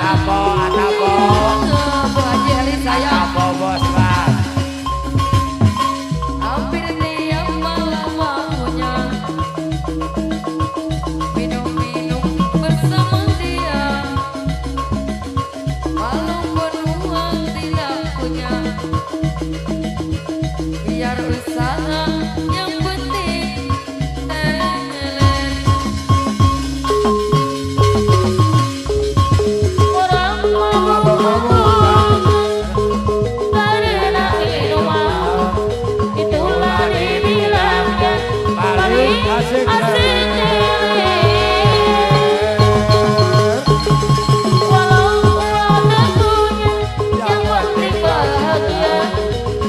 ada po. Bu Haji Eli saya. Ada po bos Mas. Hampir tiap malam maunya minum-minum bersama dia. Walaupun uang tidak punya, biar usaha yang penting teler. Orang mau karena minuman, itulah dibilangnya paling asik. Walau ada punya, yang penting bahagia.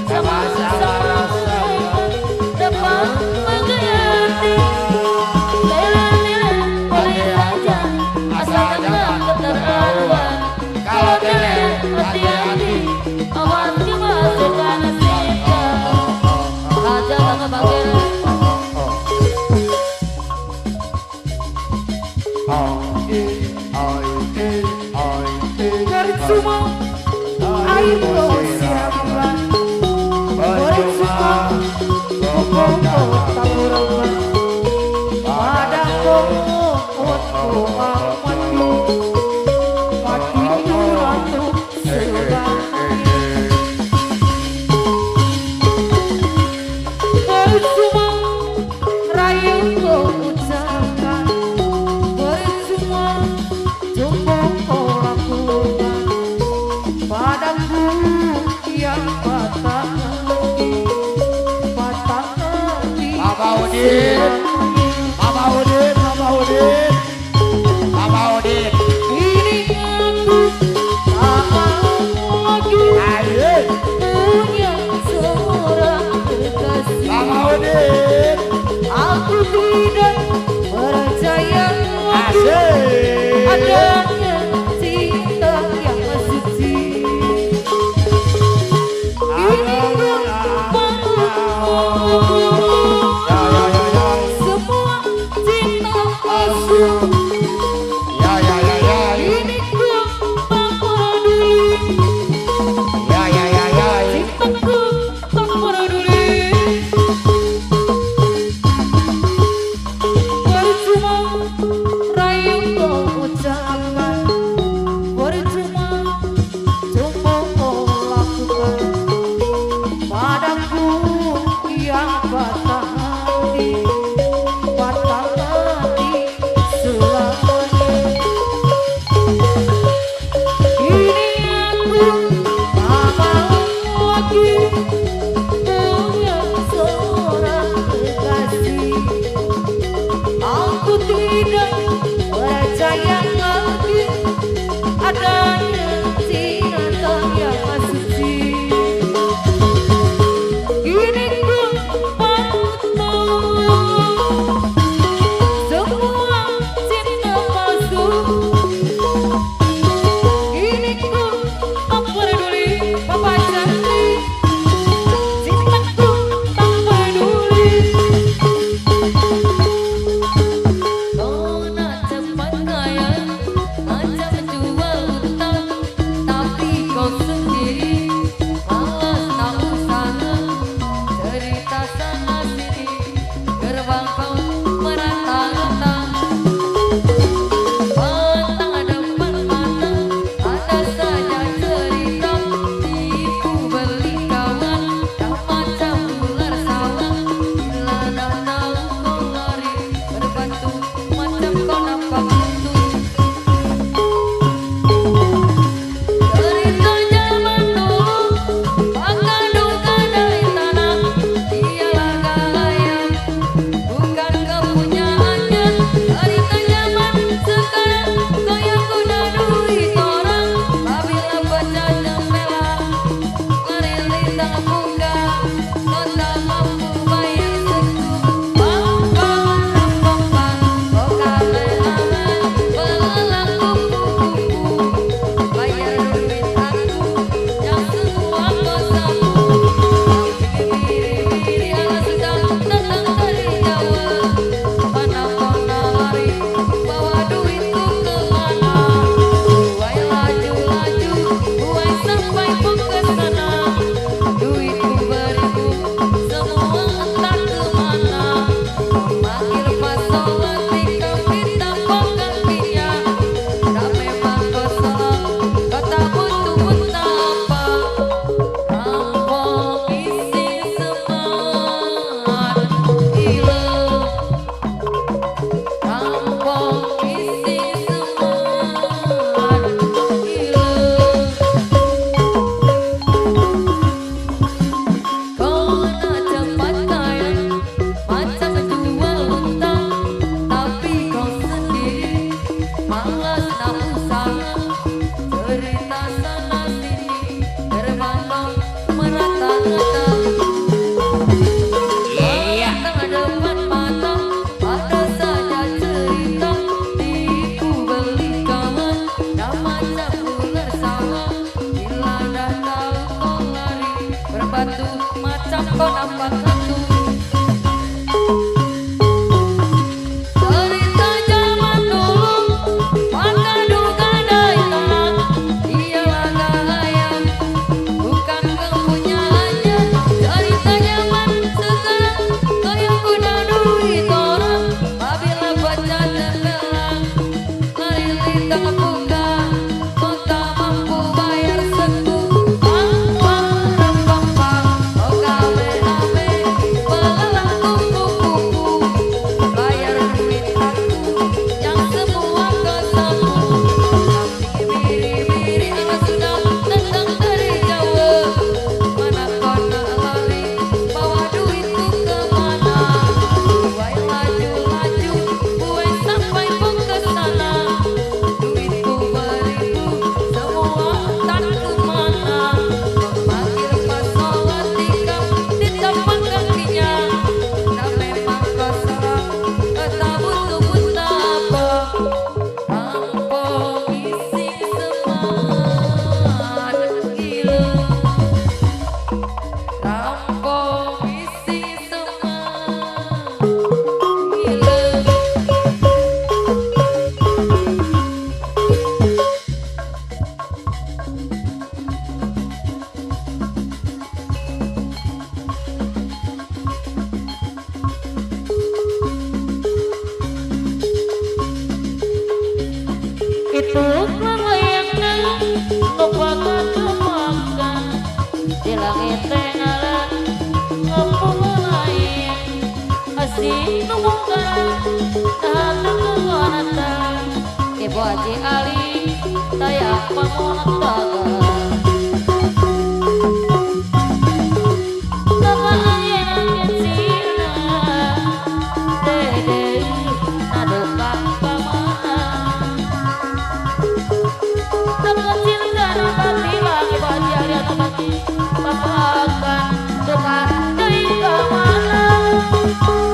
Sama-sama dapat mengerti. Lele-lele boleh saja, asal jangan keterlaluan. Kalau lele hati-hati, awas dimasukkan nasibnya. Aja tak kebagian. Garis semua air siapkan. Garis semua pokok taburan. Padaku aku mati, mati ratu selamanya. Garis semua rayu kau ucapkan. Garis semua jombong kau lakukan. Padaku yang patah hati, patah hati. Mama Udin, Mama Udin, Mama Udin, Mama Udin. Kini aku tak mau lagi Ayo, punya seorang kekasih. Mama Udin. Aku tidak percaya lagi Asik. adanya cinta yang suci. Ini Ya, ya, ya, ya. sebulan sawah bila dah tahu kau lari berbatu macam kau nampak hantu. Cerita zaman dulu maka duga dai tanah ialah gayam bukan kepunyaannya. Cerita zaman sekarang kaya guna duit orang apabila baca terbelang melilit tak buka kau tak mampu bayar seku. Kau gawe-gawe belalang kuku-kuku bayar duit aku yang semua kau sapu. Biri-biri anak sudah datang dari Jawa mana kau nak lari bawa duitku kemana. Buai laju-laju buai sampai pun ke sana duitku beribu semua tak kemana. Memanggil pasolat di tapak kakinya dan memang kau salah tak butuh-butuh apa rampok isi semangat gila rampok isi semangat gila. Itu kelayaknya lupakan kemakan di langit tengah ngapung lain asing nunggukan hati kewanatan Ibu Haji Ali tayak pamonataga Napa ayeuna kecilna dede nadukang pamana terkecil karena bilang Ibu Haji Ali anu bagi papakan tukar deui ka mana.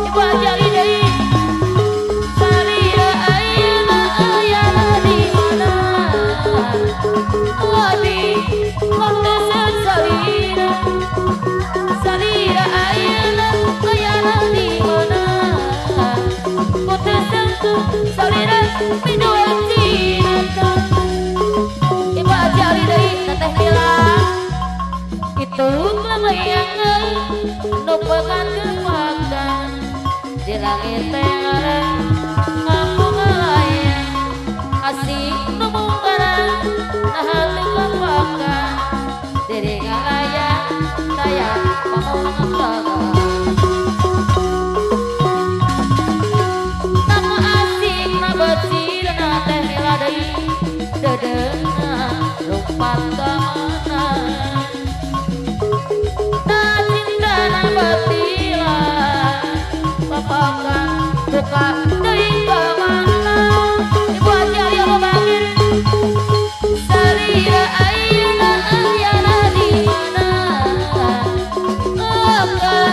Ibu Haji Ali deui salira ayeuna di mana ladi kontesan salira salira ayeuna di mana kontesan salira minum cinta. Ibu Haji Ali deui teteh bilang itu kelayangan nupakan kemakan di langit tengah ngapung layang asik numungkaran nah kemakan diri ngalayang tayak pamonataga nama asik na beutir na teh mila deui dedeuna rumpat ka mana. Nah cinta na batila papakan buka deui ka mana. Ibu Haji Ali anu bagir salira ayeuna di mana akan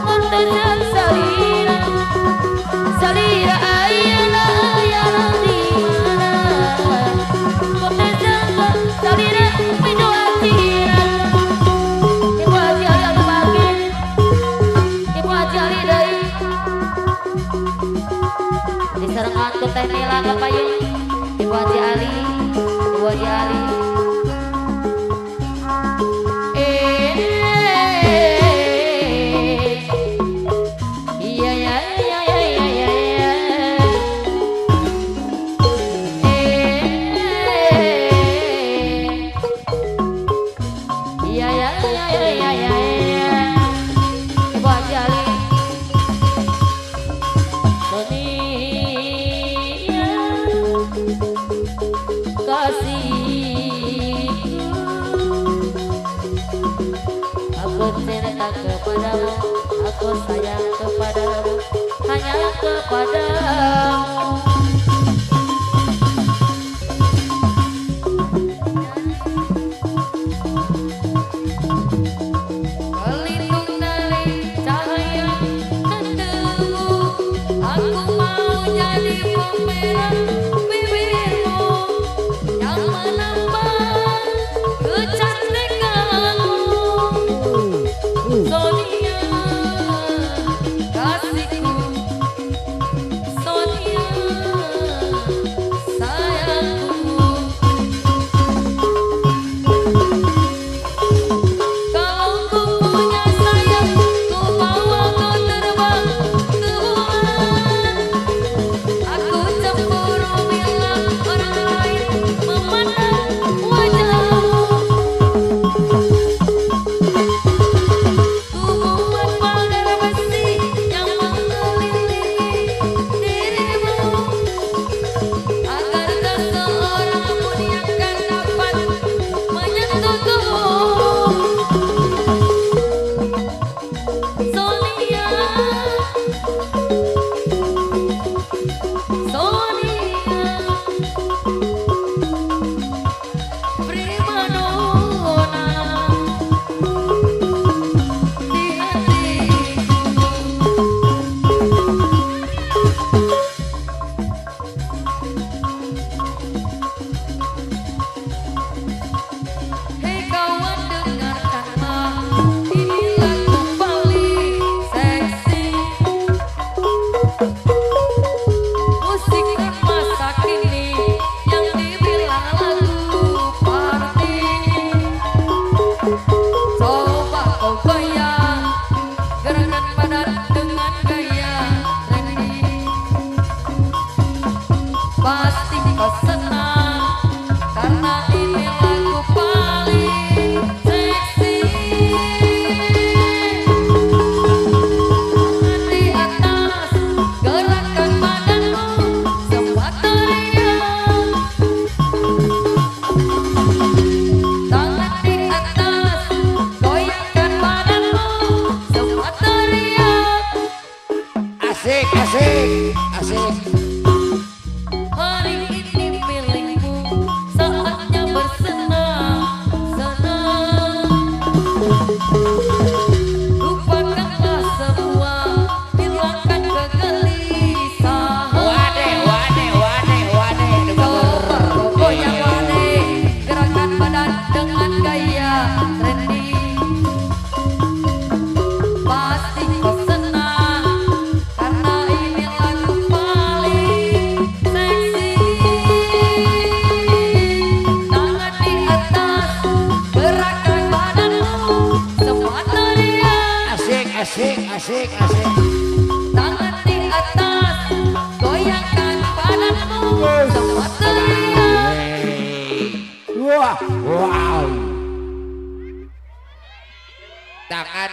kontesan salira salira ayeuna di mana kontesan salira minum cinta. Ibu Haji Ali anu bagir Ibu Haji Ali deui diserengan ku teh mila kapayun Ibu Haji Ali Ibu Haji Ali iya ya iya ya iya ya iya ya iya ya Ibu Haji Ali dunia kasihku aku cinta kepadamu aku sayang kepadamu hanya kepadamu. Pelindung dari cahaya dan debu aku mau jadi pemerah bibirmu yang nampak kecantikanmu Sonia kasihku Sonia sayangku kalau ku punya sayang ku bawa kau terbang ke bulan aku cemburu bila orang lain memandang wajahmu ku buat pagar besi yang mengelilingi dirimu agar tak seorang pun yang akan dapat menyentuh tubuhmu Sonia Sonia prima donna di hatiku Hei kawan dengarkanlah ini lagu paling seksi musik masa kini yang dibilang lagu party coba kau goyang gerakan badan dengan gaya trendy pasti kau senang karena ini lagu paling seksi tangan di atas gerakan badanmu semua teriak tangan di atas goyangkan badanmu semua teriak Asik, asik, asik. hari ini milikmu saatnya bersenang-senang lupakanlah semua hilangkan kegelisahan Wade, wade, wade, wade. coba kau goyang wade gerakan badan dengan gaya trendy pasti kau senang karena ini lagu paling seksi tangan di atas gerakan badanmu semua teriak Asik, asik, asik, asik. tangan di atas goyangkan badanmu semua teriak Wah, wow. Tangan